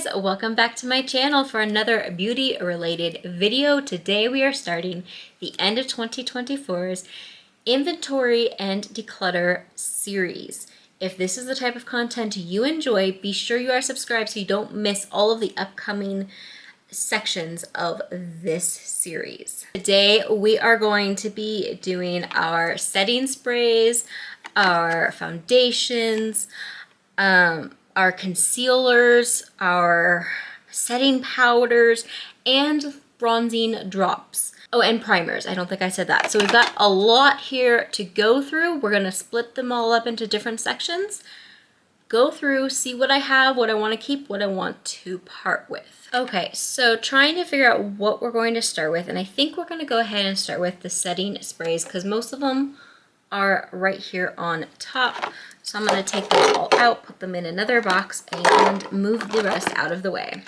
guys, welcome back to my channel for another beauty related video. Today we are starting the end of 2024's inventory and declutter series. If this is the type of content you enjoy, be sure you are subscribed so you don't miss all of the upcoming sections of this series. Today we are going to be doing our setting sprays, our foundations, our concealers, our setting powders, and bronzing drops. Oh, and primers. I don't think I said that. So we've got a lot here to go through. We're going to split them all up into different sections. Go through, see what I have, what I want to keep, what I want to part with. Okay, so trying to figure out what we're going to start with, and I think we're going to go ahead and start with the setting sprays because most of them are right here on top. So I'm going to take those all out, put them in another box, and move the rest out of the way.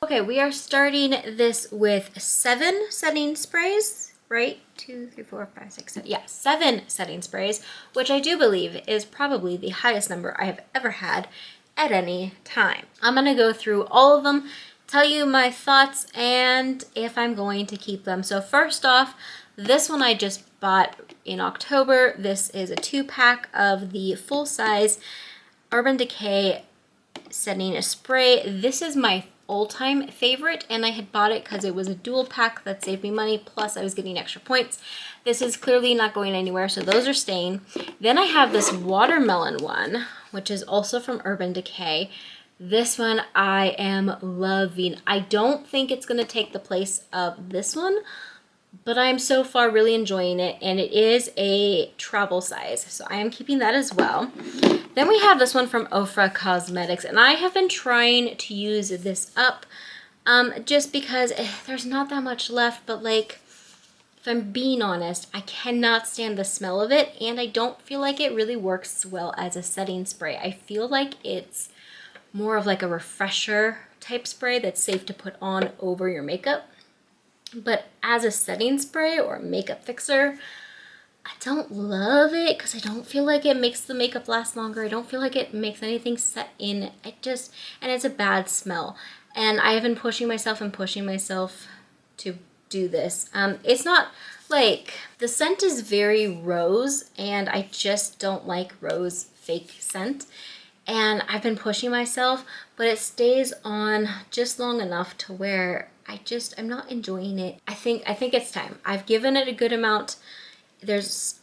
Okay, we are starting this with 7 setting sprays, right? 2, 3, 4, 5, 6, 7. Yeah, 7 setting sprays, which I do believe is probably the highest number I have ever had at any time. I'm going to go through all of them, tell you my thoughts, and if I'm going to keep them. So first off, this one I just bought in October. This is a 2-pack of the full-size Urban Decay setting spray. This is my all-time favorite, and I had bought it because it was a dual pack that saved me money, plus I was getting extra points. This is clearly not going anywhere, so those are staying. Then I have this watermelon one, which is also from Urban Decay. This one I am loving. I don't think it's going to take the place of this one, but I'm so far really enjoying it, and it is a travel size, so I am keeping that as well. Then we have this one from Ofra Cosmetics, and I have been trying to use this up just because there's not that much left, but like, if I'm being honest, I cannot stand the smell of it, and I don't feel like it really works well as a setting spray. I feel like it's more of like a refresher type spray that's safe to put on over your makeup. But as a setting spray or a makeup fixer, I don't love it because I don't feel like it makes the makeup last longer. I don't feel like it makes anything set in. And it's a bad smell. And I have been pushing myself to do this. It's not like, the scent is very rose, and I just don't like rose fake scent. And I've been pushing myself, but it stays on just long enough to where I'm not enjoying it. I think it's time. I've given it a good amount. There's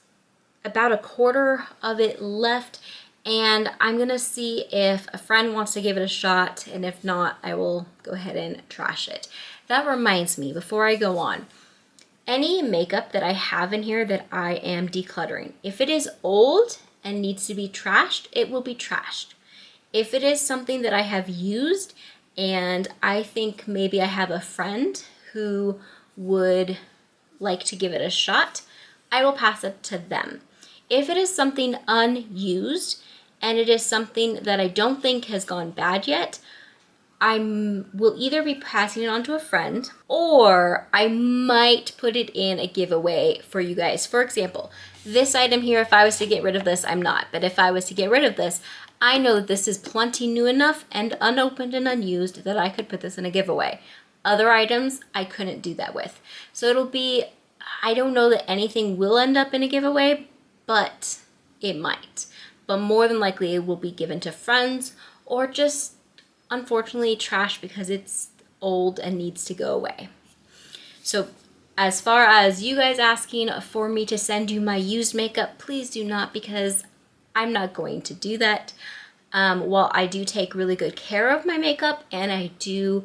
about a quarter of it left, and I'm gonna see if a friend wants to give it a shot, and if not, I will go ahead and trash it. That reminds me, before I go on, any makeup that I have in here that I am decluttering, if it is old and needs to be trashed, it will be trashed. If it is something that I have used and I think maybe I have a friend who would like to give it a shot, I will pass it to them. If it is something unused and it is something that I don't think has gone bad yet, I will either be passing it on to a friend, or I might put it in a giveaway for you guys. For example, this item here, if I was to get rid of this, I'm not, but if I was to get rid of this, I know that this is plenty new enough and unopened and unused that I could put this in a giveaway. Other items I couldn't do that with. So it'll be, I don't know that anything will end up in a giveaway, but it might. But more than likely it will be given to friends, or just unfortunately trash because it's old and needs to go away. So as far as you guys asking for me to send you my used makeup, please do not, because I'm not going to do that. While I do take really good care of my makeup, and I do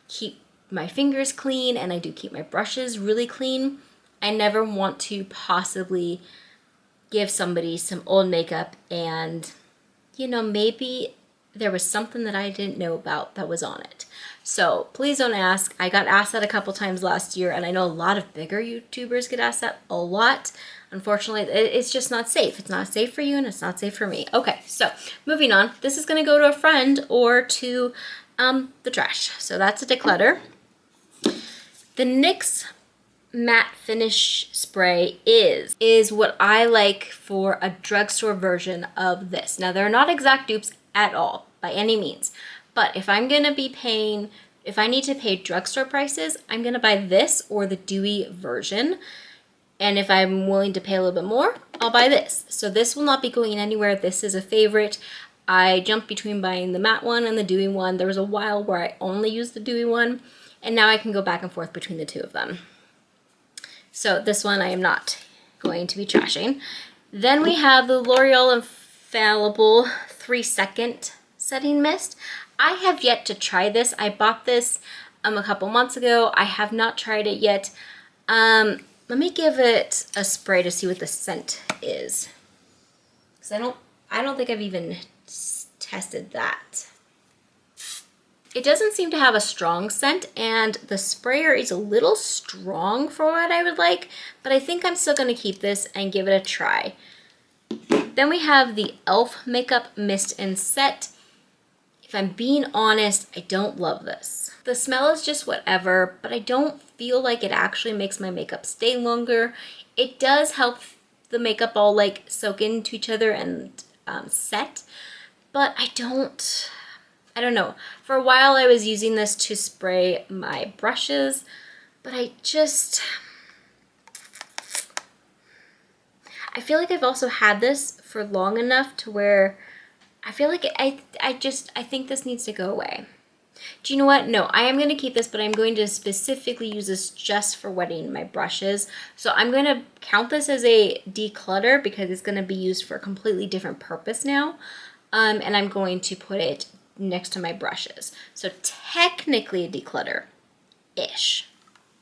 keep my fingers clean, and I do keep my brushes really clean, I never want to possibly give somebody some old makeup and, you know, maybe there was something that I didn't know about that was on it. So please don't ask. I got asked that a couple times last year, and I know a lot of bigger YouTubers get asked that a lot. Unfortunately, it's just not safe. It's not safe for you, and it's not safe for me. Okay, so moving on. This is going to go to a friend or to the trash. So that's a declutter. The NYX matte finish spray is what I like for a drugstore version of this. Now, they're not exact dupes at all by any means, but if I need to pay drugstore prices, I'm gonna buy this or the dewy version. And if I'm willing to pay a little bit more, I'll buy this. So this will not be going anywhere. This is a favorite. I jumped between buying the matte one and the dewy one. There was a while where I only used the dewy one, and now I can go back and forth between the two of them. So this one I am not going to be trashing. Then we have the L'Oreal Infallible 3-second setting mist. I have yet to try this. I bought this a couple months ago. I have not tried it yet. Let me give it a spray to see what the scent is. Because I don't think I've even tested that. It doesn't seem to have a strong scent, and the sprayer is a little strong for what I would like, but I think I'm still going to keep this and give it a try. Then we have the e.l.f. Makeup Mist and Set. If I'm being honest, I don't love this. The smell is just whatever, but I don't feel like it actually makes my makeup stay longer. It does help the makeup all like soak into each other and set, but I don't know. For a while I was using this to spray my brushes, but I feel like I've also had this for long enough to where I feel like I think this needs to go away. Do you know what? No, I am going to keep this, but I'm going to specifically use this just for wetting my brushes. So I'm going to count this as a declutter because it's going to be used for a completely different purpose now. And I'm going to put it next to my brushes. So technically a declutter-ish,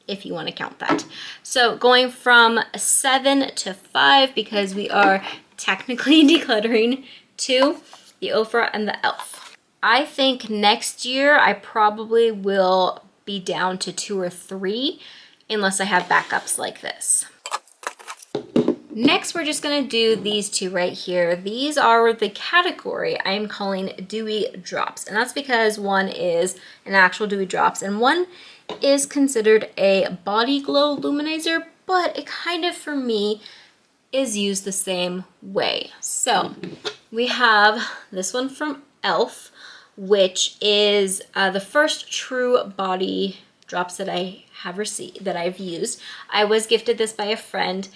if you want to count that. So going from 7 to 5, because we are technically decluttering, to the Ofra and the e.l.f. I think next year I probably will be down to 2 or 3 unless I have backups like this. Next, we're just gonna do these two right here. These are the category I'm calling Dewy Drops, and that's because one is an actual Dewy Drops and one is considered a body glow luminizer, but it kind of, for me, is used the same way. So we have this one from e.l.f., which is the first true body drops that I have received, that I've used. I was gifted this by a friend,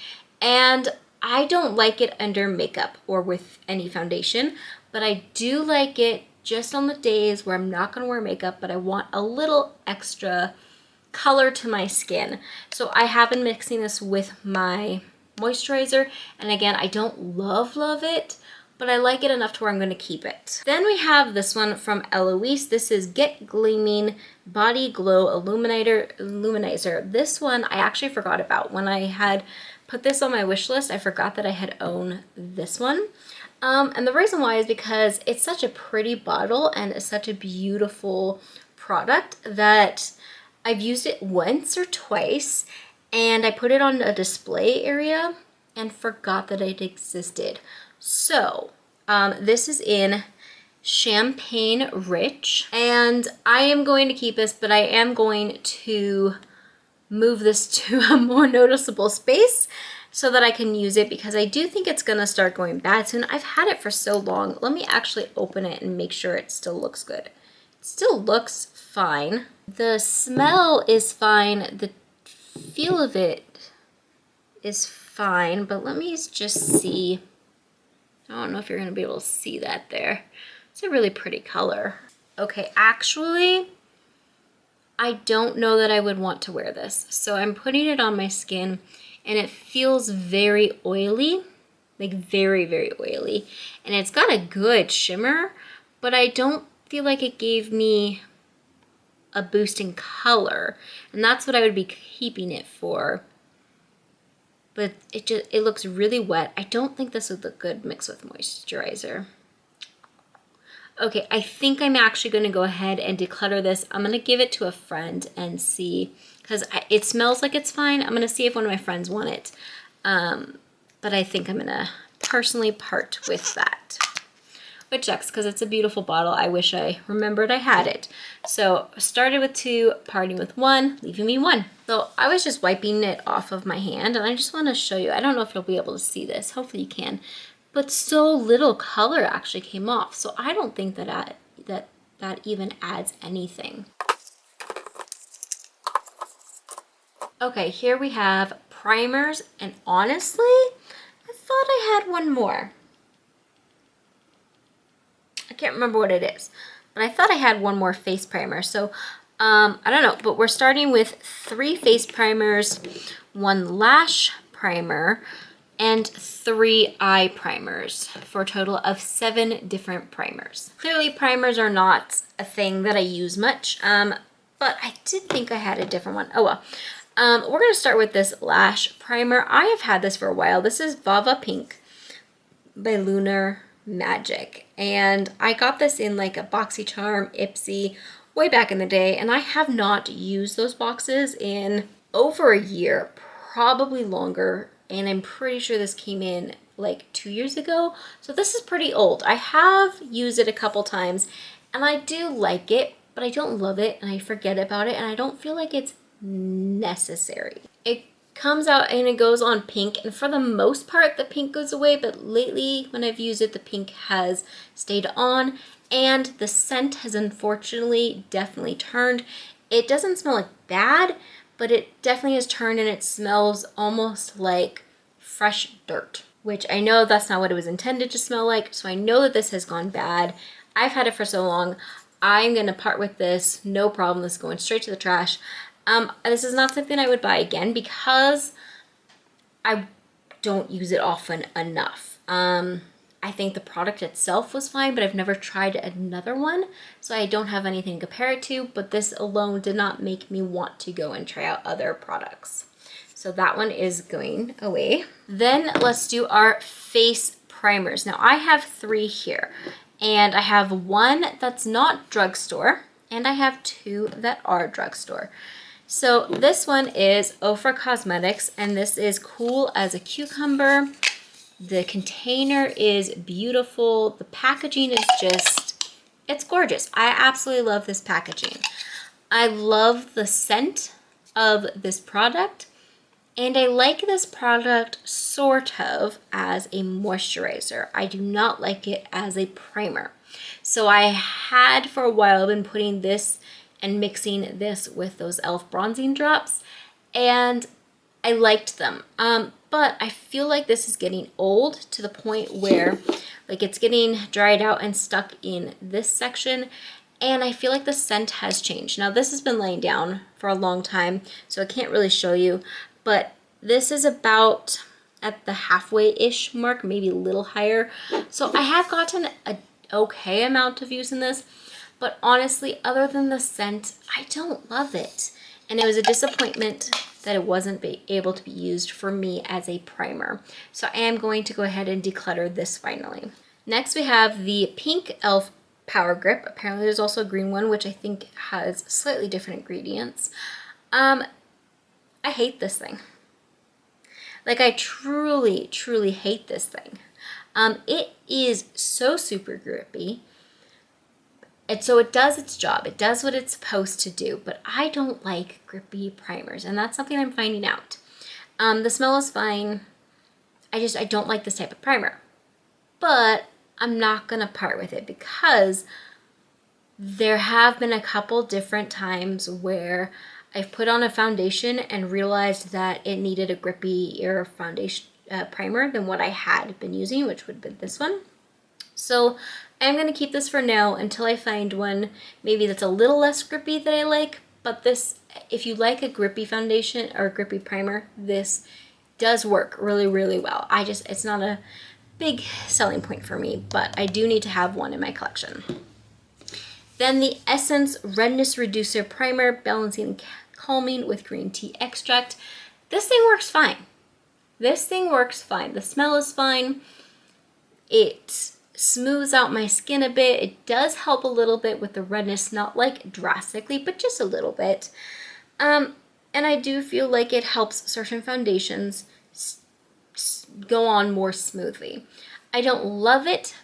and I don't like it under makeup or with any foundation, but I do like it just on the days where I'm not gonna wear makeup, but I want a little extra color to my skin. So I have been mixing this with my moisturizer, and again, I don't love it, but I like it enough to where I'm going to keep it. Then we have this one from Eloise. This is Get Gleaming Body Glow Illuminizer. This one I actually forgot about. When I had put this on my wish list, I forgot that I had owned this one. And the reason why is because it's such a pretty bottle and it's such a beautiful product that I've used it once or twice, and I put it on a display area and forgot that it existed. So this is in Champagne Rich, and I am going to keep this, but I am going to move this to a more noticeable space so that I can use it, because I do think it's gonna start going bad soon. I've had it for so long. Let me actually open it and make sure it still looks good. It still looks fine. The smell is fine. The feel of it is fine, but let me just see. I don't know if you're gonna be able to see that there. It's a really pretty color. Okay, actually, I don't know that I would want to wear this. So I'm putting it on my skin, and it feels very oily, like very, very oily. And it's got a good shimmer, but I don't feel like it gave me a boost in color. And that's what I would be keeping it for. But it looks really wet. I don't think this would look good mixed with moisturizer. Okay, I think I'm actually gonna go ahead and declutter this. I'm gonna give it to a friend and see, because it smells like it's fine. I'm gonna see if one of my friends want it. But I think I'm gonna personally part with that. which sucks because it's a beautiful bottle. I wish I remembered I had it. So started with 2, parting with 1, leaving me 1. So I was just wiping it off of my hand, and I just want to show you. I don't know if you'll be able to see this. Hopefully you can. But so little color actually came off. So I don't think that that even adds anything. Okay, here we have primers, and honestly, I thought I had one more. I can't remember what it is, but I thought I had one more face primer. So I don't know, but we're starting with 3 face primers, 1 lash primer, and 3 eye primers for a total of 7 different primers. Clearly primers are not a thing that I use much, but I did think I had a different one. Oh well. We're gonna start with this lash primer. I have had this for a while. This is Vava Pink by Lunar Magic, and I got this in like a BoxyCharm, Ipsy, way back in the day, and I have not used those boxes in over a year, probably longer, and I'm pretty sure this came in like 2 years ago, so this is pretty old. I have used it a couple times, and I do like it, but I don't love it, and I forget about it, and I don't feel like it's necessary. It comes out and it goes on pink, and for the most part the pink goes away, but lately when I've used it the pink has stayed on, and the scent has unfortunately definitely turned. It doesn't smell like bad, but it definitely has turned, and it smells almost like fresh dirt, which I know that's not what it was intended to smell like, so I know that this has gone bad. I've had it for so long. I'm gonna part with this, no problem. This is going straight to the trash. This is not something I would buy again because I don't use it often enough. I think the product itself was fine, but I've never tried another one, so I don't have anything to compare it to, but this alone did not make me want to go and try out other products. So that one is going away. Then let's do our face primers. Now I have 3 here, and I have 1 that's not drugstore, and I have 2 that are drugstore. So this one is Ofra Cosmetics, and this is Cool as a Cucumber. The container is beautiful. The packaging is just, it's gorgeous. I absolutely love this packaging. I love the scent of this product, and I like this product sort of as a moisturizer. I do not like it as a primer. So I had for a while been putting this and mixing this with those e.l.f. bronzing drops, and I liked them. But I feel like this is getting old to the point where like it's getting dried out and stuck in this section, and I feel like the scent has changed. Now this has been laying down for a long time, so I can't really show you, but this is about at the halfway-ish mark, maybe a little higher. So I have gotten an okay amount of use in this, but honestly, other than the scent, I don't love it. And it was a disappointment that it wasn't able to be used for me as a primer. So I am going to go ahead and declutter this finally. Next we have the pink e.l.f. Power Grip. Apparently there's also a green one, which I think has slightly different ingredients. I hate this thing. Like I truly, truly hate this thing. It is so super grippy. And so it does its job. It does what it's supposed to do, but I don't like grippy primers, and that's something I'm finding out. The smell is fine. I don't like this type of primer, but I'm not gonna part with it because there have been a couple different times where I've put on a foundation and realized that it needed a grippier foundation primer than what I had been using, which would have been this one. So I'm going to keep this for now until I find one maybe that's a little less grippy that I like. But this, if you like a grippy foundation or a grippy primer, this does work really, really well. It's not a big selling point for me, but I do need to have one in my collection. Then the Essence Redness Reducer Primer, Balancing and Calming with Green Tea Extract. This thing works fine. This thing works fine. The smell is fine. It smooths out my skin a bit. It does help a little bit with the redness, not like drastically, but just a little bit. And I do feel like it helps certain foundations go on more smoothly. I don't love it,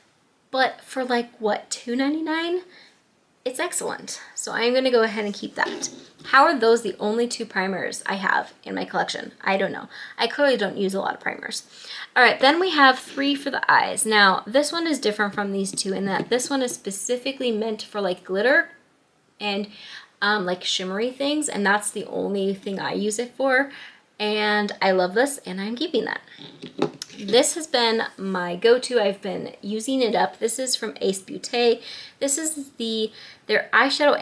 but for like what, $2.99? It's excellent. So I'm gonna go ahead and keep that. How are those the only 2 primers I have in my collection? I don't know. I clearly don't use a lot of primers. All right, then we have 3 for the eyes. Now, this one is different from these 2 in that this one is specifically meant for like glitter and like shimmery things, and that's the only thing I use it for. And I love this, and I'm keeping that. This has been my go-to. I've been using it up. This is from Ace Beauté. This is their eyeshadow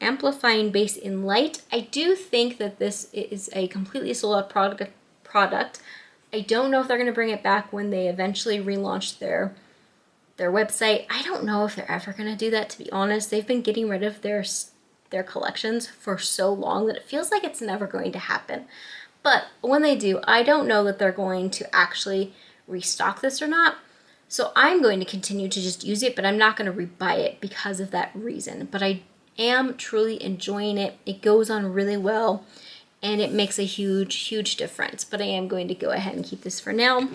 amplifying base in light. I do think that this is a completely sold out product. I don't know if they're going to bring it back when they eventually relaunch their website. I don't know if they're ever going to do that, to be honest. They've been getting rid of their collections for so long that it feels like it's never going to happen. But when they do, I don't know that they're going to actually restock this or not. So I'm going to continue to just use it, but I'm not going to rebuy it because of that reason. But I am truly enjoying it. It goes on really well, and it makes a huge, huge difference. But I am going to go ahead and keep this for now.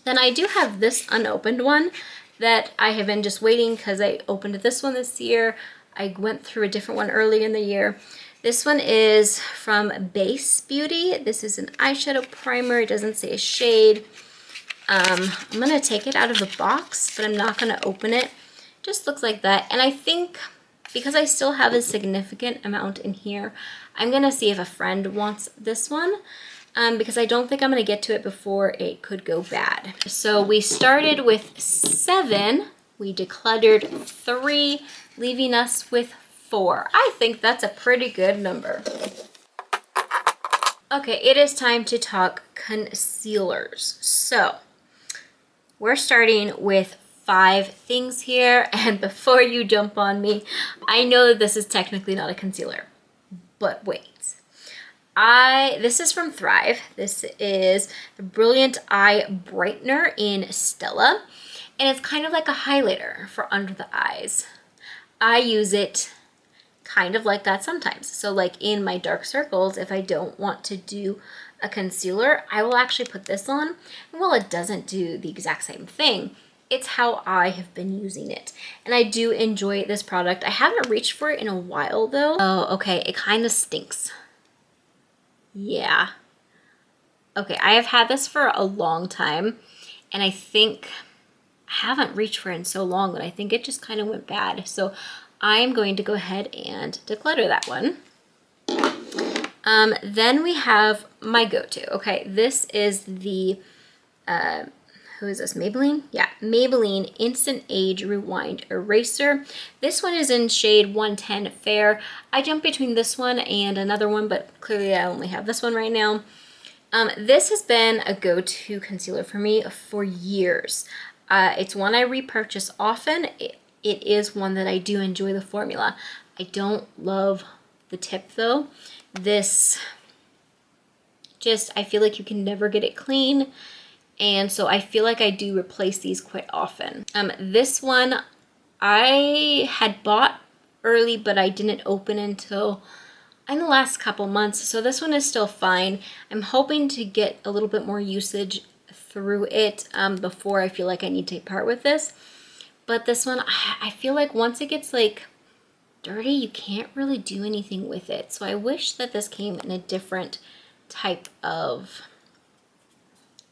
Then I do have this unopened one that I have been just waiting because I opened this one this year. I went through a different one earlier in the year. This one is from Base Beauty. This is an eyeshadow primer. It doesn't say a shade. I'm going to take it out of the box, but I'm not going to open it. Just looks like that. And I think because I still have a significant amount in here, I'm going to see if a friend wants this one. Because I don't think I'm going to get to it before it could go bad. So we started with 7. We decluttered 3, leaving us with 4. I think that's a pretty good number. Okay, it is time to talk concealers. So we're starting with 5 things here. And before you jump on me, I know that this is technically not a concealer, but wait. This is from Thrive. This is the Brilliant Eye Brightener in Stella. And it's kind of like a highlighter for under the eyes. I use it kind of like that sometimes. So like in my dark circles, if I don't want to do a concealer, I will actually put this on. And while it doesn't do the exact same thing, it's how I have been using it. And I do enjoy this product. I haven't reached for it in a while though. Oh, okay, it kind of stinks. Yeah. Okay, I have had this for a long time, and I think I haven't reached for it in so long that I think it just kind of went bad. So I'm going to go ahead and declutter that one. Then we have my go-to. Okay, this is the, who is this, Maybelline? Yeah, Maybelline Instant Age Rewind Eraser. This one is in shade 110 Fair. I jump between this one and another one, but clearly I only have this one right now. This has been a go-to concealer for me for years. It's one I repurchase often. It is one that I do enjoy the formula. I don't love the tip though. This just, I feel like you can never get it clean. And so I feel like I do replace these quite often. This one I had bought early, but I didn't open until in the last couple months. So this one is still fine. I'm hoping to get a little bit more usage through it before I feel like I need to part with this. But this one, I feel like once it gets like dirty, you can't really do anything with it. So I wish that this came in a different type of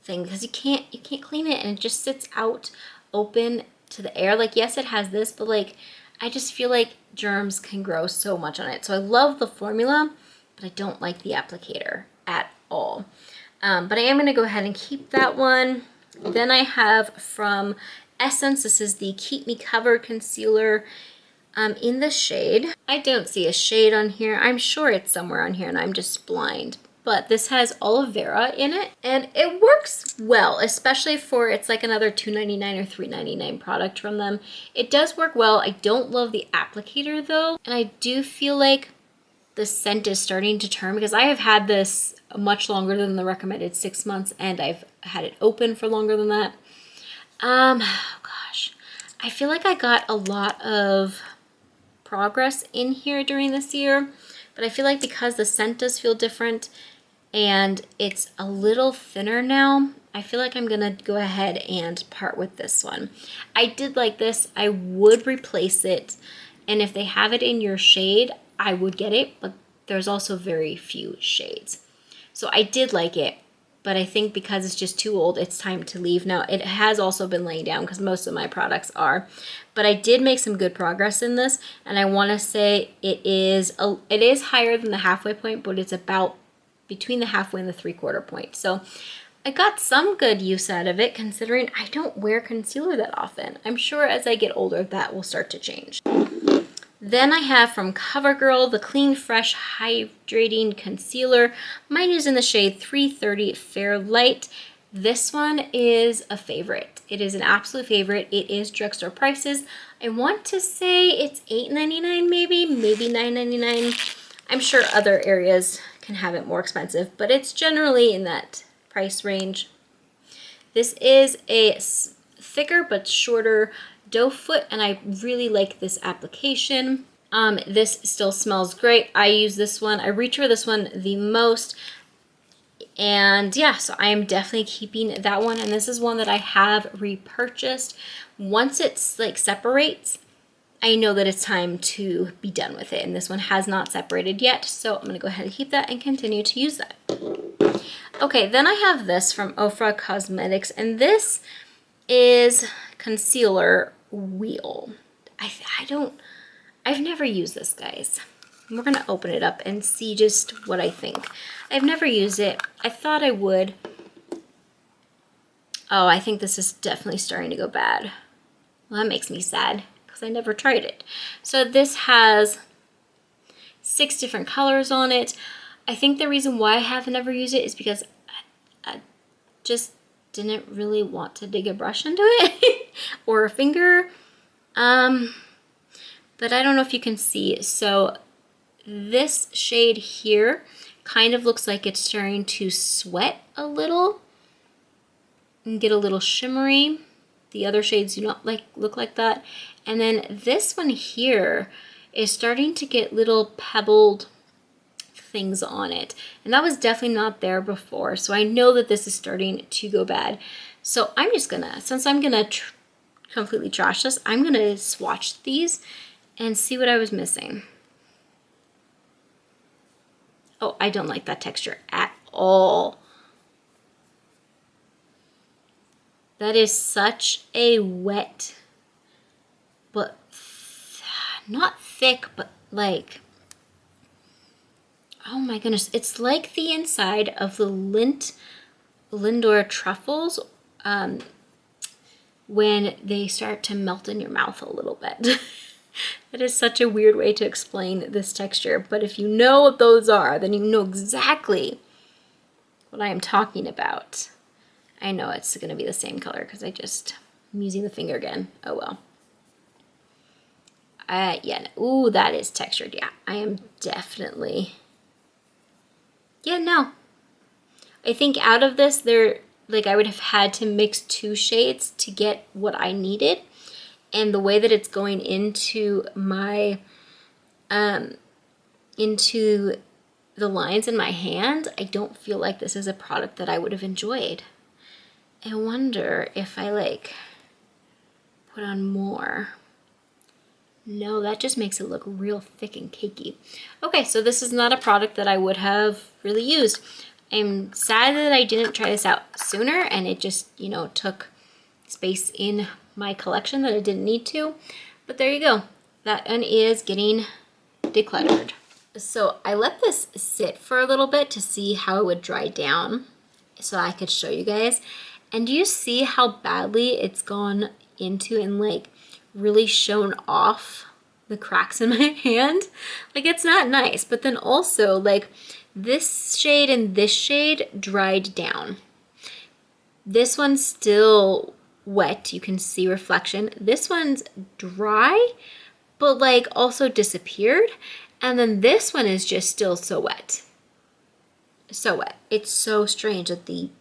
thing, because you can't clean it and it just sits out open to the air. Like, yes, it has this, but like I just feel like germs can grow so much on it. So I love the formula, but I don't like the applicator at all. But I am going to go ahead and keep that one. Then I have from Essence, this is the Keep Me Covered Concealer in the shade. I don't see a shade on here. I'm sure it's somewhere on here and I'm just blind. But this has aloe vera in it, and it works well, especially for, it's like another $2.99 or $3.99 product from them. It does work well. I don't love the applicator though, and I do feel like the scent is starting to turn, because I have had this much longer than the recommended 6 months, and I've had it open for longer than that. Gosh, I feel like I got a lot of progress in here during this year, but I feel like because the scent does feel different and it's a little thinner now, I feel like I'm gonna go ahead and part with this one. I did like this. I would replace it, and if they have it in your shade, I would get it, but there's also very few shades. So I did like it, but I think because it's just too old, it's time to leave. Now, it has also been laying down because most of my products are, but I did make some good progress in this, and I want to say it is higher than the halfway point, but it's about between the halfway and the 3/4 point. So I got some good use out of it, considering I don't wear concealer that often. I'm sure as I get older, that will start to change. Then I have from CoverGirl the Clean Fresh Hydrating Concealer. Mine is in the shade 330 Fair Light. This one is a favorite. It is an absolute favorite. It is drugstore prices. I want to say it's $8.99 maybe $9.99. I'm sure other areas can have it more expensive, but it's generally in that price range. This is a thicker but shorter doe foot, and I really like this application. This still smells great. I use this one. I reach for this one the most. And yeah, so I am definitely keeping that one. And this is one that I have repurchased. Once it's like separates, I know that it's time to be done with it. And this one has not separated yet. So I'm going to go ahead and keep that and continue to use that. Okay, then I have this from Ofra Cosmetics. And this is concealer wheel. I've never used this, guys. We're gonna open it up and see just what I think. I've never used it. I thought I would. Oh, I think this is definitely starting to go bad. Well, that makes me sad because I never tried it. So this has 6 different colors on it. I think the reason why I have never used it is because I just didn't really want to dig a brush into it or a finger. But I don't know if you can see. So this shade here kind of looks like it's starting to sweat a little and get a little shimmery. The other shades do not look like that. And then this one here is starting to get little pebbled things on it. And that was definitely not there before. So I know that this is starting to go bad. So I'm just gonna, since I'm gonna completely trash this, I'm gonna swatch these and see what I was missing. Oh, I don't like that texture at all. That is such a wet, but not thick, but like, oh my goodness. It's like the inside of the Lindor truffles when they start to melt in your mouth a little bit. That is such a weird way to explain this texture, but if you know what those are, then you know exactly what I am talking about. I know it's going to be the same color because I'm using the finger again. Oh well. Yeah. Ooh, that is textured. Yeah, I am definitely. Yeah, no. I think out of this, I would have had to mix 2 shades to get what I needed. And the way that it's going into my, into the lines in my hand, I don't feel like this is a product that I would have enjoyed. I wonder if I put on more. No, that just makes it look real thick and cakey. Okay, so this is not a product that I would have really used. I'm sad that I didn't try this out sooner and it just, took space in my collection that I didn't need to. But there you go. That one is getting decluttered. So I let this sit for a little bit to see how it would dry down so I could show you guys. And do you see how badly it's gone into and really shown off the cracks in my hand? It's not nice. But then also this shade and this shade dried down. This one's still wet. You can see reflection. This one's dry, but also disappeared. And then this one is just still so wet. So wet. It's so strange that they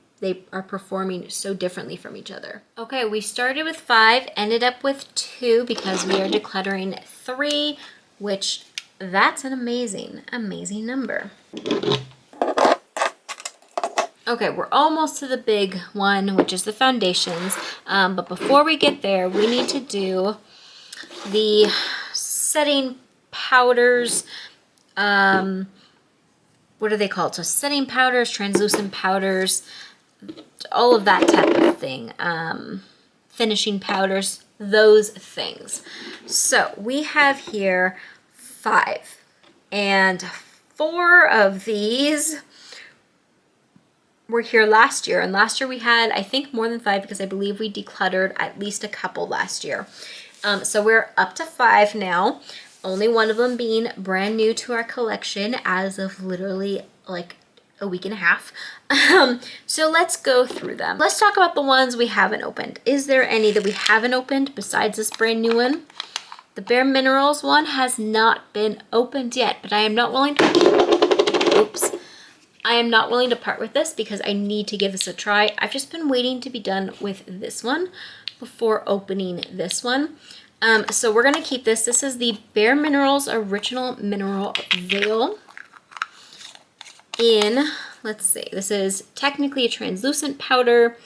are performing so differently from each other. Okay, we started with 5, ended up with 2 because we are decluttering 3, which that's an amazing, amazing number. Okay, we're almost to the big one, which is the foundations. But before we get there, we need to do the setting powders. What are they called? So setting powders, translucent powders, all of that type of thing. Finishing powders, those things. So we have here 5. And 4 of these were here last year. And last year we had, I think, more than 5 because I believe we decluttered at least a couple last year. So we're up to 5 now. Only one of them being brand new to our collection as of literally like a week and a half. So let's go through them. Let's talk about the ones we haven't opened. Is there any that we haven't opened besides this brand new one? The Bare Minerals one has not been opened yet, but I am not willing to, oops. I am not willing to part with this because I need to give this a try. I've just been waiting to be done with this one before opening this one. So we're gonna keep this. This is the Bare Minerals Original Mineral Veil in, let's see, this is technically a translucent powder.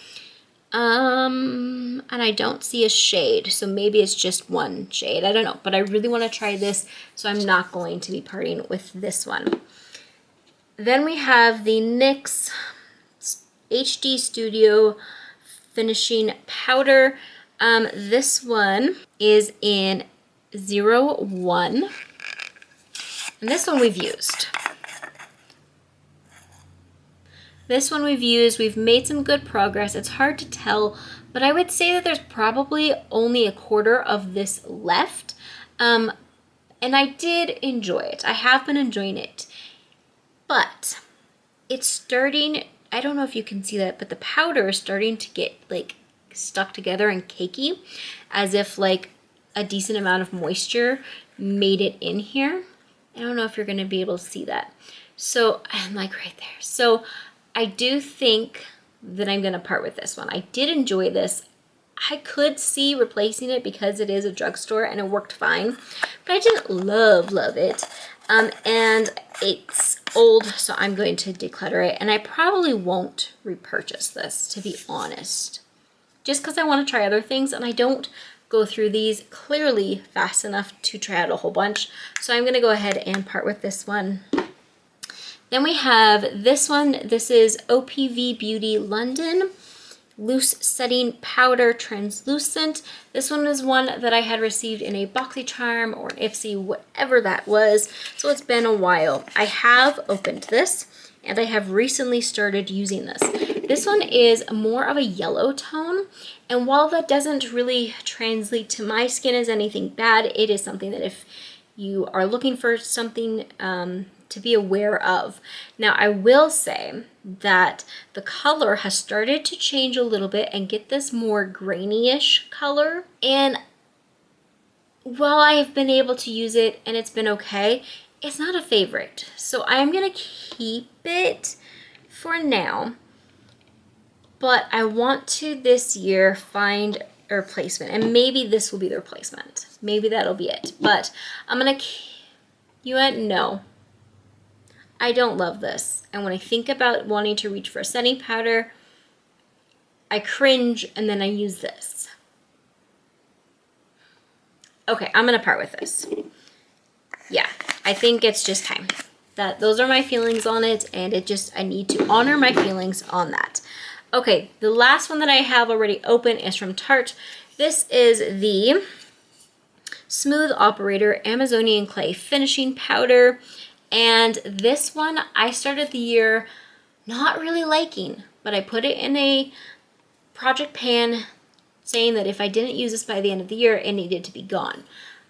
And I don't see a shade, so maybe it's just one shade. I don't know, but I really want to try this, so I'm not going to be parting with this one. Then we have the NYX HD Studio Finishing Powder. This one is in 01, and this one we've used. This one we've used, we've made some good progress. It's hard to tell, but I would say that there's probably only a quarter of this left. And I did enjoy it. I have been enjoying it, but it's starting, I don't know if you can see that, but the powder is starting to get like stuck together and cakey, as if like a decent amount of moisture made it in here. I don't know if you're gonna be able to see that. So I'm like right there. So I do think that I'm gonna part with this one. I did enjoy this. I could see replacing it because it is a drugstore and it worked fine, but I didn't love it. And it's old, so I'm going to declutter it, and I probably won't repurchase this, to be honest. Just because I want to try other things, and I don't go through these clearly fast enough to try out a whole bunch. So I'm gonna go ahead and part with this one. Then we have this one. This is OPV Beauty London Loose Setting Powder Translucent. This one is one that I had received in a BoxyCharm or an Ipsy, whatever that was. So it's been a while. I have opened this, and I have recently started using this. This one is more of a yellow tone, and while that doesn't really translate to my skin as anything bad, it is something that if you are looking for something to be aware of. Now, I will say that the color has started to change a little bit and get this more grainy-ish color. And while I have been able to use it and it's been okay, it's not a favorite. So I'm gonna keep it for now, but I want to this year find a replacement, and maybe this will be the replacement. Maybe that'll be it, but I'm gonna, you know what, no. I don't love this. And when I think about wanting to reach for a setting powder, I cringe and then I use this. Okay, I'm gonna part with this. Yeah, I think it's just time. Those are my feelings on it, and I need to honor my feelings on that. Okay, the last one that I have already open is from Tarte. This is the Smooth Operator Amazonian Clay Finishing Powder. And this one I started the year not really liking, but I put it in a project pan saying that if I didn't use this by the end of the year, it needed to be gone.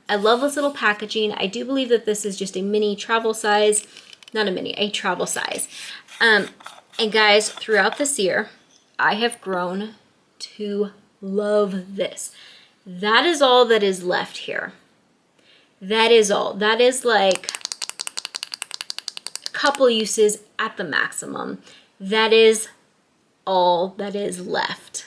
I love this little packaging. I do believe that this is just a mini travel size, not a mini, a travel size. And guys, throughout this year, I have grown to love this. That is all that is left here. That is all. That is like couple uses at the maximum. That is all that is left.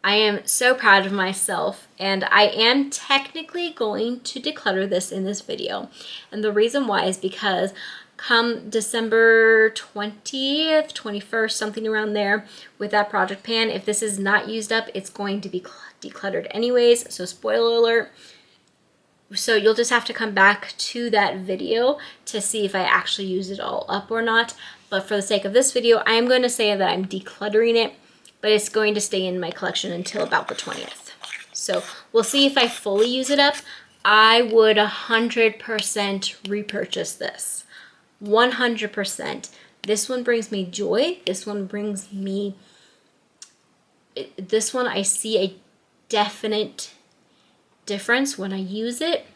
I am so proud of myself, and I am technically going to declutter this in this video. And the reason why is because come December 20th, 21st, something around there with that project pan. If this is not used up, it's going to be decluttered anyways, so spoiler alert. So you'll just have to come back to that video to see if I actually use it all up or not. But for the sake of this video, I am going to say that I'm decluttering it, but it's going to stay in my collection until about the 20th. So we'll see if I fully use it up. I would 100% repurchase this. 100%. This one brings me joy. This one I see a definite difference when I use it.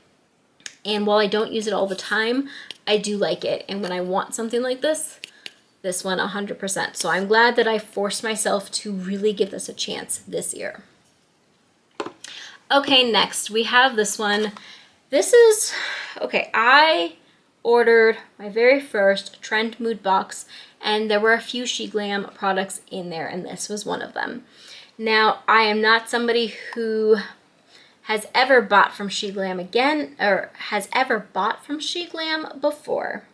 And while I don't use it all the time, I do like it. And when I want something like this one 100%. So I'm glad that I forced myself to really give this a chance this year. Okay, next we have this one. This is, okay, I ordered my very first Trend Mood box, and there were a few She Glam products in there, and this was one of them. Now, I am not somebody who has ever bought from She Glam again, or has ever bought from She Glam before.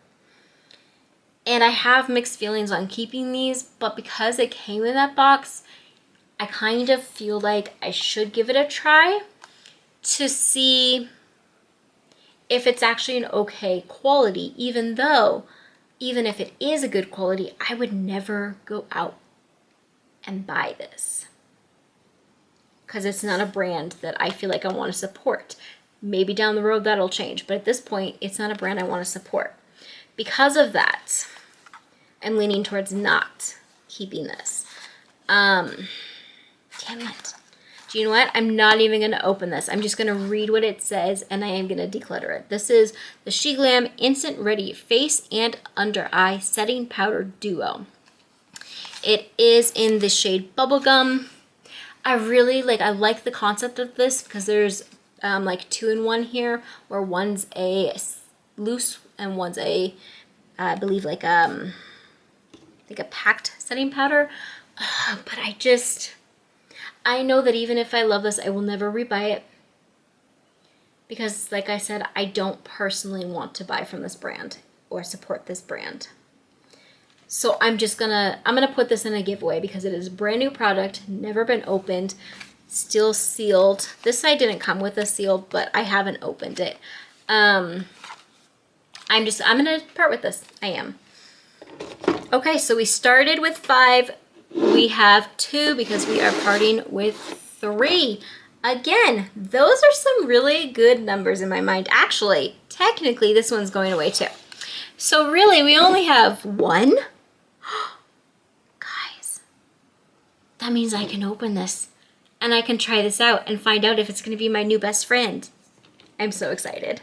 And I have mixed feelings on keeping these, but because it came in that box, I kind of feel like I should give it a try to see if it's actually an okay quality, even if it is a good quality, I would never go out and buy this because it's not a brand that I feel like I want to support. Maybe down the road that'll change, but at this point, it's not a brand I want to support. Because of that, I'm leaning towards not keeping this. Damn it. Do you know what? I'm not even going to open this. I'm just going to read what it says, and I am going to declutter it. This is the She Glam Instant Ready Face and Under Eye Setting Powder Duo. It is in the shade Bubblegum. I like the concept of this because there's like 2-in-1 here, where one's a loose and one's a, I believe like a packed setting powder. But I know that even if I love this, I will never rebuy it because, like I said, I don't personally want to buy from this brand or support this brand. So I'm gonna put this in a giveaway because it is a brand new product, never been opened, still sealed. This side didn't come with a seal, but I haven't opened it. I'm gonna part with this. I am. Okay, so we started with 5. We have 2 because we are parting with 3. Again, those are some really good numbers in my mind. Actually, technically, this one's going away too. So really, we only have 1. Guys, that means I can open this and I can try this out and find out if it's going to be my new best friend. I'm so excited.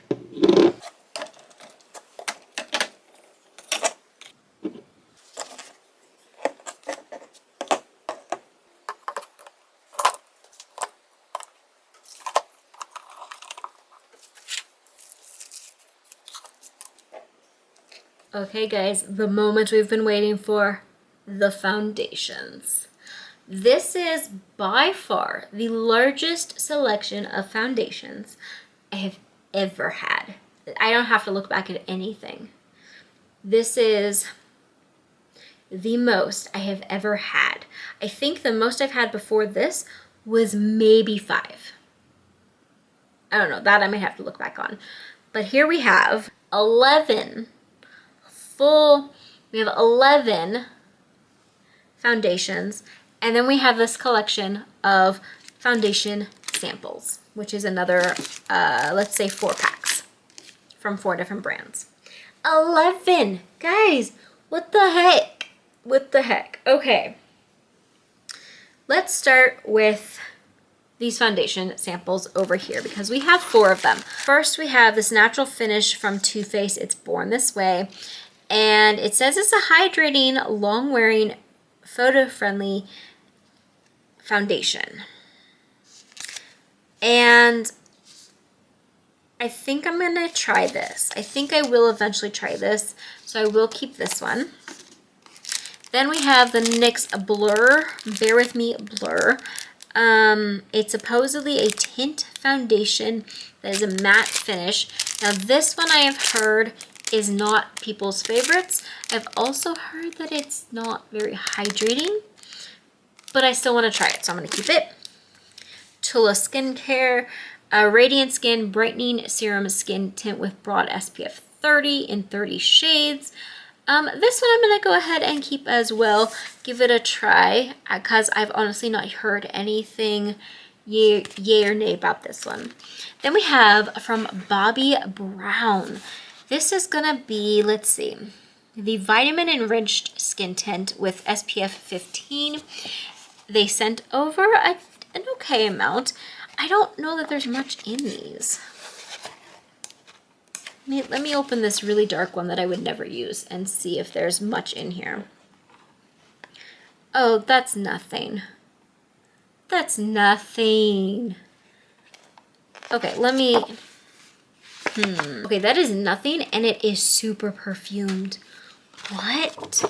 Okay guys, the moment we've been waiting for, the foundations. This is by far the largest selection of foundations I have ever had. I don't have to look back at anything. This is the most I have ever had. I think the most I've had before this was maybe 5. I don't know, that I might have to look back on. But here we have 11 foundations, and then we have this collection of foundation samples, which is another, let's say 4 packs from 4 different brands. 11! Guys, what the heck? What the heck? Okay. Let's start with these foundation samples over here because we have 4 of them. First, we have this natural finish from Too Faced. It's Born This Way. And it says it's a hydrating, long-wearing, photo-friendly foundation. And I think I'm going to try this. I think I will eventually try this, so I will keep this one. Then we have the NYX Blur, Bear With Me Blur. It's supposedly a tint foundation that is a matte finish. Now this one I have heard is not people's favorites. I've also heard that it's not very hydrating, but I still want to try it, so I'm going to keep it. Tula Skincare, Radiant Skin Brightening Serum Skin Tint with Broad SPF 30 in 30 shades. This one I'm going to go ahead and keep as well. Give it a try, because I've honestly not heard anything yay or nay about this one. Then we have from Bobbi Brown. This is going to be, let's see, the Vitamin Enriched Skin Tint with SPF 15. They sent over an okay amount. I don't know that there's much in these. Let me open this really dark one that I would never use and see if there's much in here. Oh, that's nothing. That's nothing. Okay, let me... Okay, that is nothing, and it is super perfumed. What?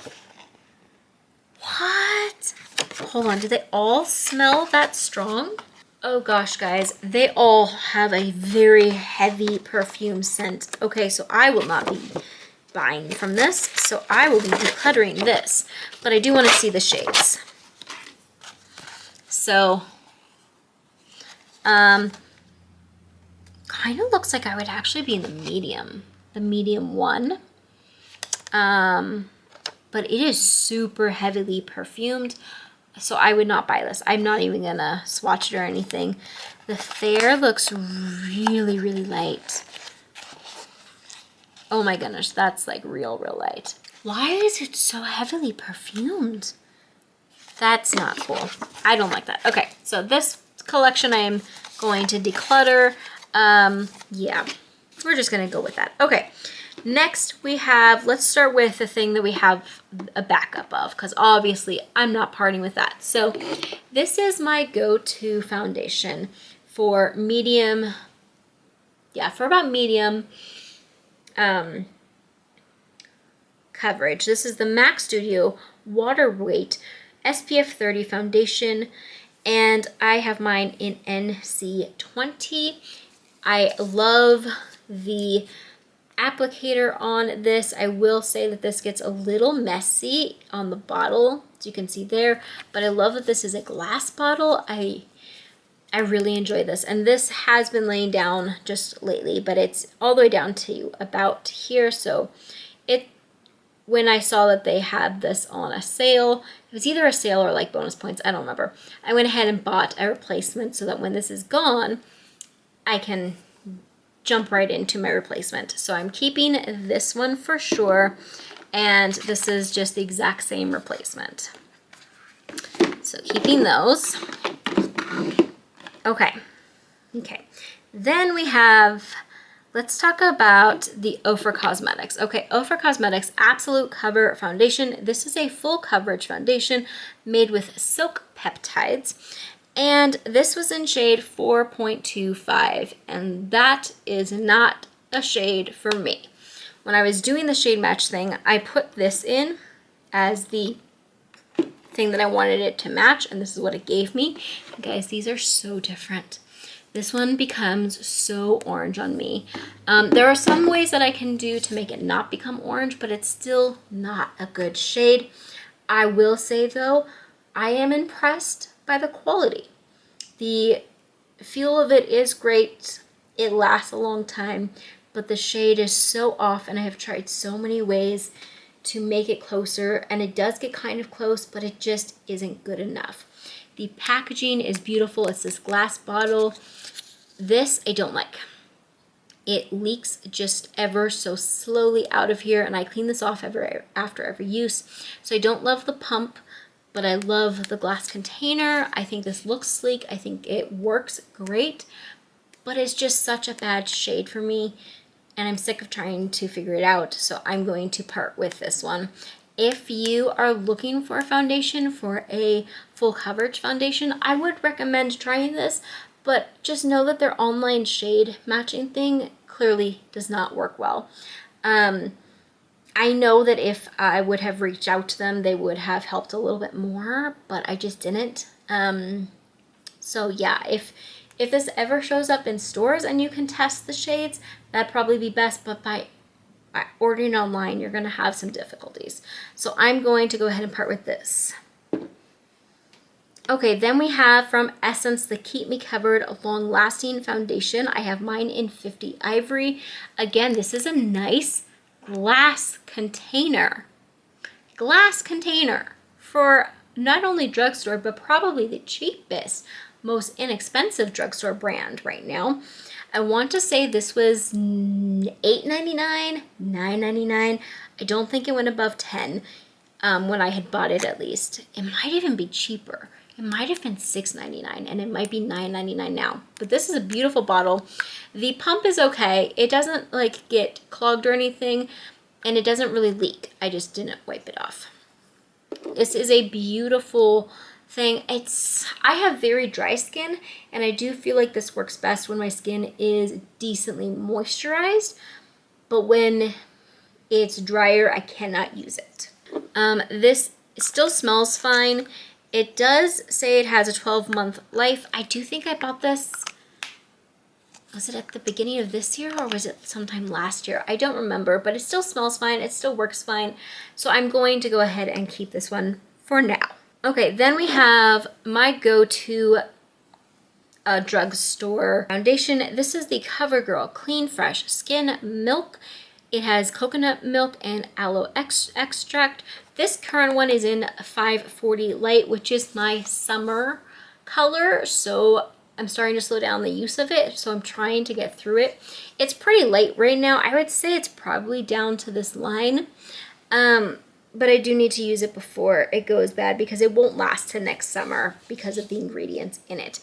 What? Hold on, do they all smell that strong? Oh gosh, guys, they all have a very heavy perfume scent. Okay, so I will not be buying from this, so I will be decluttering this, but I do want to see the shades. So, kind of looks like I would actually be in the medium one. But it is super heavily perfumed, so I would not buy this. I'm not even gonna swatch it or anything. The Fair looks really, really light. Oh my goodness, that's like real light. Why is it so heavily perfumed? That's not cool. I don't like that. Okay, so this collection I am going to declutter. Yeah, we're just gonna go with that. Okay, next we have, let's start with the thing that we have a backup of, because obviously I'm not parting with that. So this is my go-to foundation for medium, yeah, for about medium coverage. This is the MAC Studio Water Weight SPF 30 foundation, and I have mine in NC20. I love the applicator on this. I will say that this gets a little messy on the bottle, as you can see there, but I love that this is a glass bottle. I really enjoy this, and this has been laying down just lately, but it's all the way down to about here. So when I saw that they had this on a sale, it was either a sale or like bonus points, I don't remember, I went ahead and bought a replacement so that when this is gone, I can jump right into my replacement. So I'm keeping this one for sure, and this is just the exact same replacement. So keeping those. Okay. Then we have, let's talk about the Ofra Cosmetics. Okay, Ofra Cosmetics Absolute Cover Foundation. This is a full coverage foundation made with silk peptides. And this was in shade 4.25, and that is not a shade for me. When I was doing the shade match thing, I put this in as the thing that I wanted it to match, and this is what it gave me. Guys, these are so different. This one becomes so orange on me. There are some ways that I can do to make it not become orange, but it's still not a good shade. I will say though, I am impressed by the quality. The feel of it is great. It lasts a long time, but the shade is so off, and I have tried so many ways to make it closer, and it does get kind of close, but it just isn't good enough. The packaging is beautiful. It's this glass bottle. This I don't like. It leaks just ever so slowly out of here, and I clean this off after every use. So I don't love the pump, but I love the glass container. I think this looks sleek. I think it works great, but it's just such a bad shade for me, and I'm sick of trying to figure it out, so I'm going to part with this one. If you are looking for a foundation, for a full coverage foundation, I would recommend trying this, but just know that their online shade matching thing clearly does not work well. I know that if I would have reached out to them, they would have helped a little bit more, but I just didn't. So yeah, if this ever shows up in stores and you can test the shades, that'd probably be best, but by ordering online, you're going to have some difficulties. So I'm going to go ahead and part with this. Okay, then we have from Essence the Keep Me Covered Long Lasting Foundation. I have mine in 50 Ivory. Again, this is a nice glass container. Glass container for not only drugstore, but probably the cheapest, most inexpensive drugstore brand right now. I want to say this was $8.99, $9.99. I don't think it went above 10 when I had bought it at least. It might even be cheaper. It might have been $6.99 and it might be $9.99 now. But this is a beautiful bottle. The pump is okay. It doesn't like get clogged or anything, and it doesn't really leak. I just didn't wipe it off. This is a beautiful thing. I have very dry skin, and I do feel like this works best when my skin is decently moisturized. But when it's drier, I cannot use it. This still smells fine. It does say it has a 12-month life. I do think I bought this, was it at the beginning of this year or was it sometime last year? I don't remember, but it still smells fine. It still works fine. So I'm going to go ahead and keep this one for now. Okay, then we have my go-to drugstore foundation. This is the CoverGirl Clean Fresh Skin Milk. It has coconut milk and aloe extract. This current one is in 540 Light, which is my summer color. So I'm starting to slow down the use of it. So I'm trying to get through it. It's pretty light right now. I would say it's probably down to this line. But I do need to use it before it goes bad because it won't last to next summer because of the ingredients in it.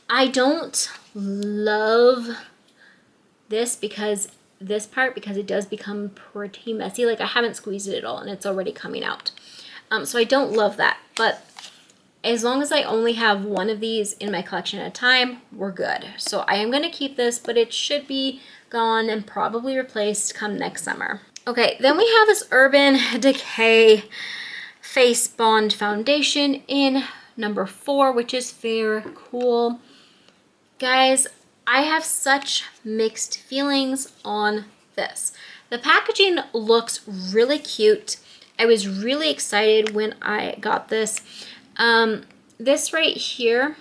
I don't love this because it does become pretty messy. Like I haven't squeezed it at all and it's already coming out. So I don't love that, but as long as I only have one of these in my collection at a time, we're good. So I am going to keep this, but it should be gone and probably replaced come next summer. Okay, then we have this Urban Decay Face Bond Foundation in number 4, which is Fair Cool. Guys, I have such mixed feelings on this. The packaging looks really cute. I was really excited when I got this. This right here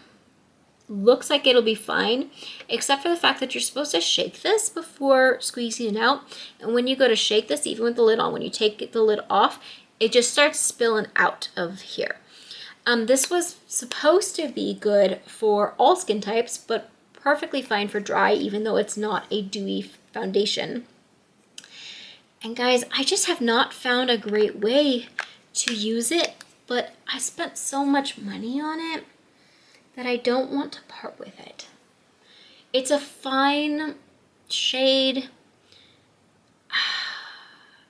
looks like it'll be fine, except for the fact that you're supposed to shake this before squeezing it out. And when you go to shake this, even with the lid on, when you take the lid off, it just starts spilling out of here. This was supposed to be good for all skin types, but perfectly fine for dry, even though it's not a dewy foundation. And guys, I just have not found a great way to use it, but I spent so much money on it that I don't want to part with it. It's a fine shade,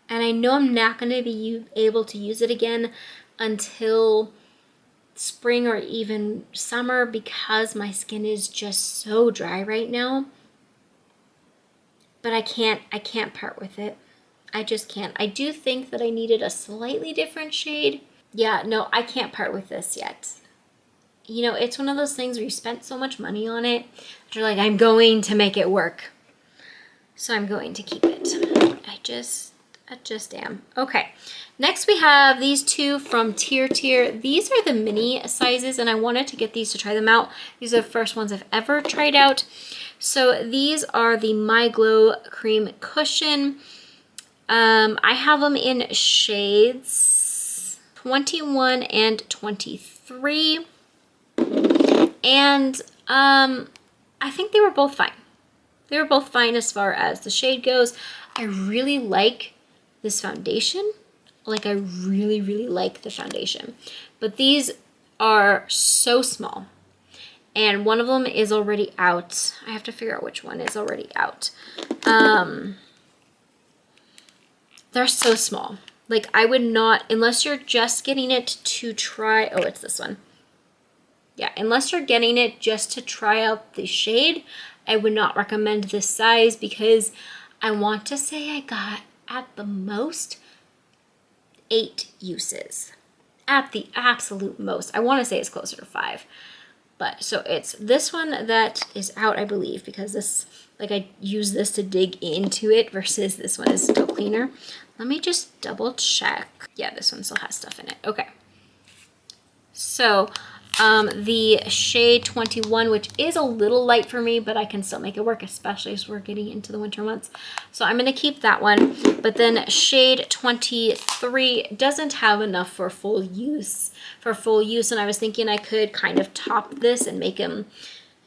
and I know I'm not going to be able to use it again until spring or even summer because my skin is just so dry right now. But I can't part with it. I just can't. I do think that I needed a slightly different shade. Yeah, no, I can't part with this yet. You know, it's one of those things where you spent so much money on it that you're like, I'm going to make it work. So I'm going to keep it. I just am. Okay, next we have these two from Tier. These are the mini sizes, and I wanted to get these to try them out. These are the first ones I've ever tried out. So these are the My Glow Cream Cushion. I have them in shades 21 and 23. And I think they were both fine. They were both fine as far as the shade goes. I really like this foundation. Like I really, really like the foundation. But these are so small. And one of them is already out. I have to figure out which one is already out. They're so small. Like I would not, unless you're just getting it to try, oh, it's this one. Yeah, unless you're getting it just to try out the shade, I would not recommend this size because I want to say I got at the most 8 uses. At the absolute most. I want to say it's closer to 5. But so it's this one that is out, I believe, because this, like, I use this to dig into it versus this one is still cleaner. Let me just double check. Yeah, this one still has stuff in it. Okay. So the shade 21, which is a little light for me, but I can still make it work, especially as we're getting into the winter months. So I'm going to keep that one. But then shade 23 doesn't have enough for full use. And I was thinking I could kind of top this and make him,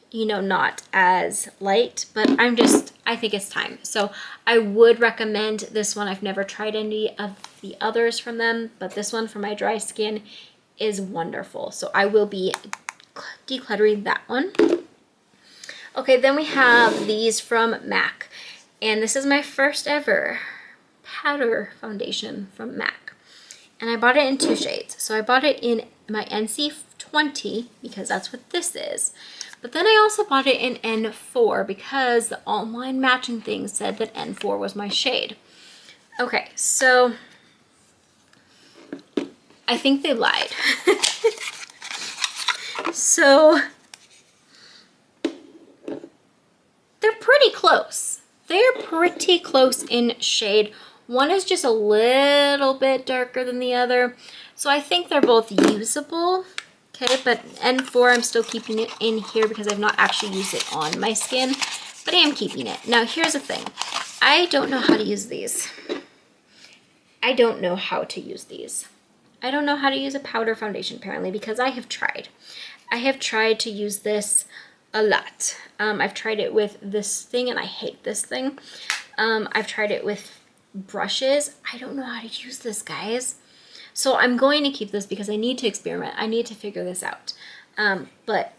you know, not as light, but I think it's time. So I would recommend this one. I've never tried any of the others from them, but this one for my dry skin is wonderful. So I will be decluttering that one. Okay, then we have these from MAC. And this is my first ever powder foundation from MAC. And I bought it in 2 shades. So I bought it in my NC20 because that's what this is. But then I also bought it in N4 because the online matching thing said that N4 was my shade. Okay, so I think they lied. So they're pretty close. They're pretty close in shade. One is just a little bit darker than the other. So I think they're both usable. Okay, but N4 I'm still keeping it in here because I've not actually used it on my skin, but I am keeping it. Now here's the thing. I don't know how to use these. I don't know how to use these. I don't know how to use a powder foundation apparently because I have tried. I have tried to use this a lot. I've tried it with this thing and I hate this thing. I've tried it with brushes. I don't know how to use this, guys. So I'm going to keep this because I need to experiment. I need to figure this out. But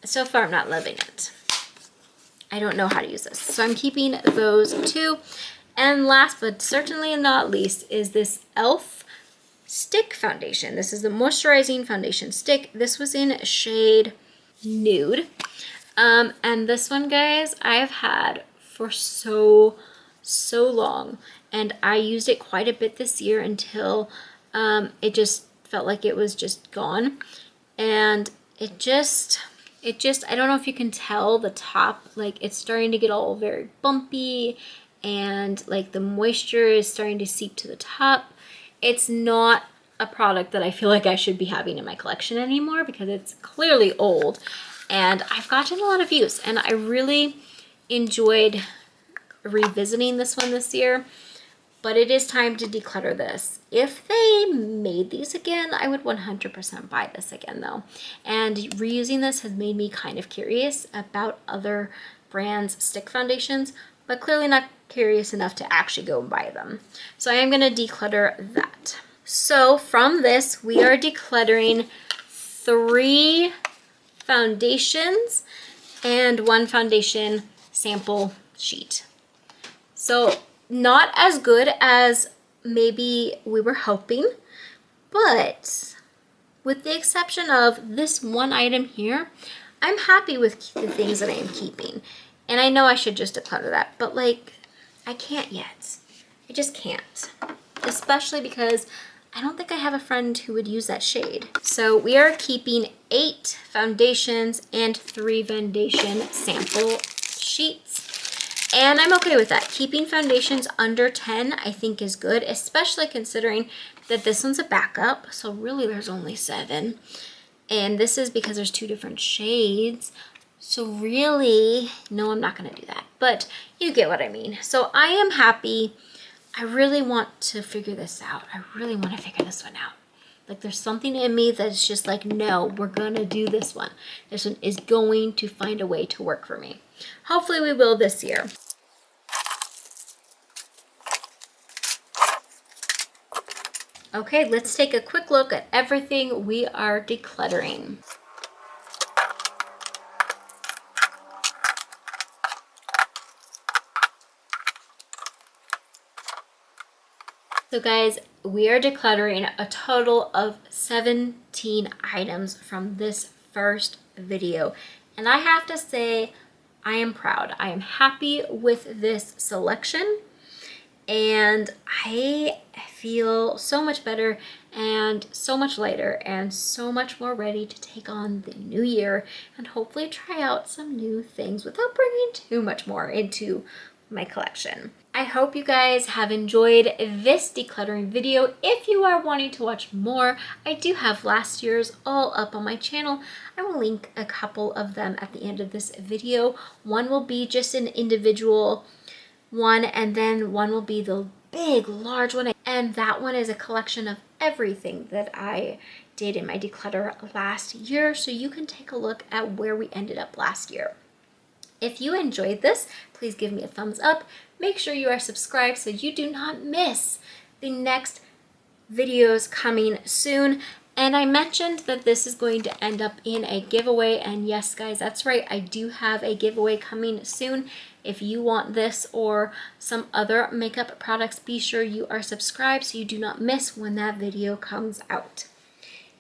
so far I'm not loving it. I don't know how to use this. So I'm keeping those 2. And last but certainly not least is this e.l.f. stick foundation. This is the moisturizing foundation stick. This was in shade Nude. And this one, guys, I have had for so long. And I used it quite a bit this year until it just felt like it was just gone. And it just, I don't know if you can tell the top, like it's starting to get all very bumpy and like the moisture is starting to seep to the top. It's not a product that I feel like I should be having in my collection anymore because it's clearly old and I've gotten a lot of use and I really enjoyed revisiting this one this year, but it is time to declutter this. If they made these again, I would 100% buy this again though. And reusing this has made me kind of curious about other brands' stick foundations, but clearly not curious enough to actually go and buy them. So I am going to declutter that. So from this, we are decluttering 3 foundations and 1 foundation sample sheet. So not as good as maybe we were hoping, but with the exception of this one item here, I'm happy with the things that I am keeping. And I know I should just declutter that, but like, I can't yet. I just can't. Especially because I don't think I have a friend who would use that shade. So we are keeping 8 foundations and 3 foundation sample sheets. And I'm okay with that. Keeping foundations under 10 I think is good, especially considering that this one's a backup. So really there's only 7. And this is because there's 2 different shades. So really, no, I'm not gonna do that. But you get what I mean. So I am happy. I really want to figure this out. I really want to figure this one out. Like there's something in me that's just like, no, we're gonna do this one. This one is going to find a way to work for me. Hopefully we will this year. Okay, let's take a quick look at everything we are decluttering. So guys, we are decluttering a total of 17 items from this first video. And I have to say, I am proud. I am happy with this selection. and I feel so much better and so much lighter and so much more ready to take on the new year and hopefully try out some new things without bringing too much more into my collection. I hope you guys have enjoyed this decluttering video. If you are wanting to watch more, I do have last year's all up on my channel. I will link a couple of them at the end of this video. One will be just an individual one, and then one will be the big large one, and that one is a collection of everything that I did in my declutter last year, so you can take a look at where we ended up last year. If you enjoyed this, please give me a thumbs up. Make sure you are subscribed so you do not miss the next videos coming soon. And I mentioned that this is going to end up in a giveaway, and yes guys, that's right, I do have a giveaway coming soon. If you want this or some other makeup products, be sure you are subscribed so you do not miss when that video comes out.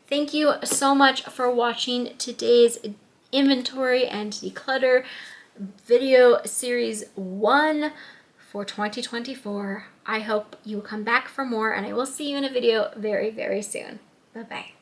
Thank you so much for watching today's inventory and declutter video series 1 for 2024. I hope you will come back for more, and I will see you in a video very, very soon. Bye-bye.